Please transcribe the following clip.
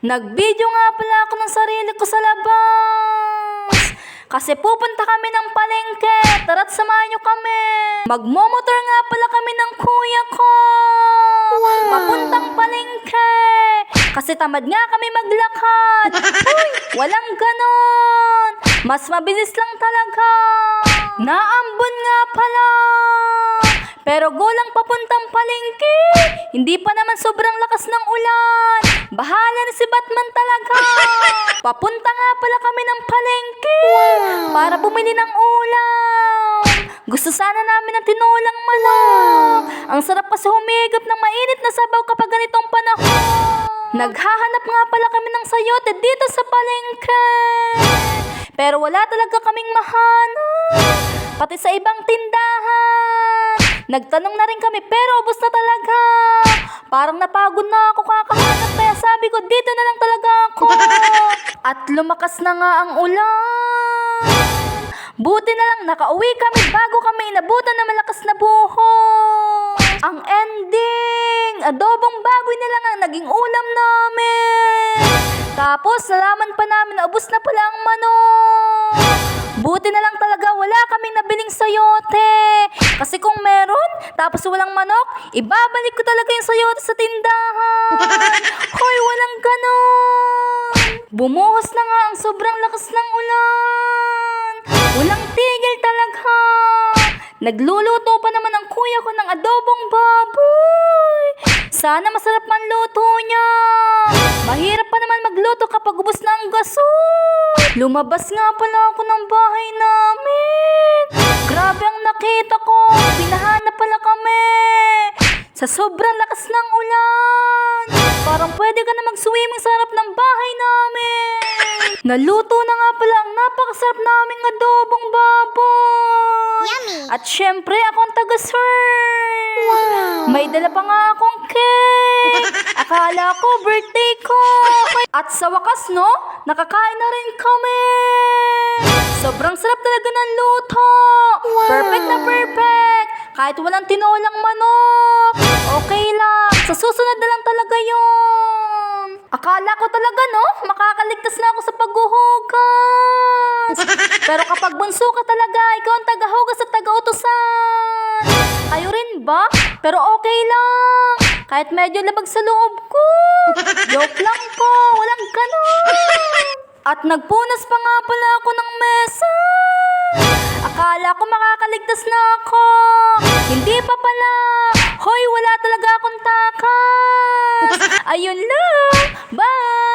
Nag-video nga pala ako ng sarili ko sa labas. Kasi pupunta kami ng palengke. Tara't samahan nyo kami. Magmomotor nga pala kami ng kuya ko. Papuntang palengke. Kasi tamad nga kami maglakad. Uy, walang ganon. Mas mabilis lang talaga. Naambon nga pala. Pero gulang papuntang palengke. Hindi pa naman sobrang lakas ng ulan. Bahala na si Batman talaga. Papunta nga pala kami ng palengke para bumili ng ulam. Gusto sana namin ng tinulang manok. Ang sarap kasi humigop ng mainit na sabaw kapag ganitong panahon. Naghahanap nga pala kami ng sayote dito sa palengke. Pero wala talaga kaming mahanap. Pati sa ibang tindahan. Nagtanong na rin kami pero ubos na talaga. Parang napagod na ako kakahanap kaya sabi ko dito na lang talaga ako. At lumakas na nga ang ulan. Buti na lang nakauwi kami bago kami inabutan ng malakas na buhos. Ang ending, adobong baboy na lang ang naging ulam namin. Tapos nalaman pa namin na ubos na pala ang manok. Buti na lang talaga wala kaming nabiling sayote. Kasi kung meron, tapos walang manok, ibabalik ko talaga yung sayote sa tindahan. Hoy, walang ganon. Bumuhos na nga ang sobrang lakas ng ulan. Walang tigil talaga. Nagluluto pa naman ang kuya ko ng adobong baboy. Sana masarap man luto niya. Mahirap pa naman magluto kapag ubos na ang gasol. Lumabas nga pala ako ng bahay namin. Grabe ang nakita ko. Pinahanap pala kami. Sa sobrang lakas ng ulan. Parang pwede ka na mag-swimming sa harap ng bahay namin. Naluto na nga pala ang napakasarap naming adobong baboy. Yummy! At syempre ako ang taga-serve. Wow! May dala pa nga akong cake. Akala ko birthday ko. At sa wakas no, nakakain na rin kami. Sobrang sarap talaga ng luto. Wow! Perfect na perfect. Kahit walang tinulang manok. Okay lang. Sa susunod na lang talaga yun. Akala ko talaga no, makakaligtas na ako sa paghuhugas. Pero kapag bunso ka talaga, ikaw ang tagahugas at tagautusan. Kayo rin ba? Pero okay lang. Kahit medyo labag sa loob ko. Joke lang po, walang ganon. At nagpunas pa nga pala ako ng mesa. Akala ko makakaligtas na ako. Hindi pa pala. Hoy, wala talaga akong takas. Ayun lang. Bye!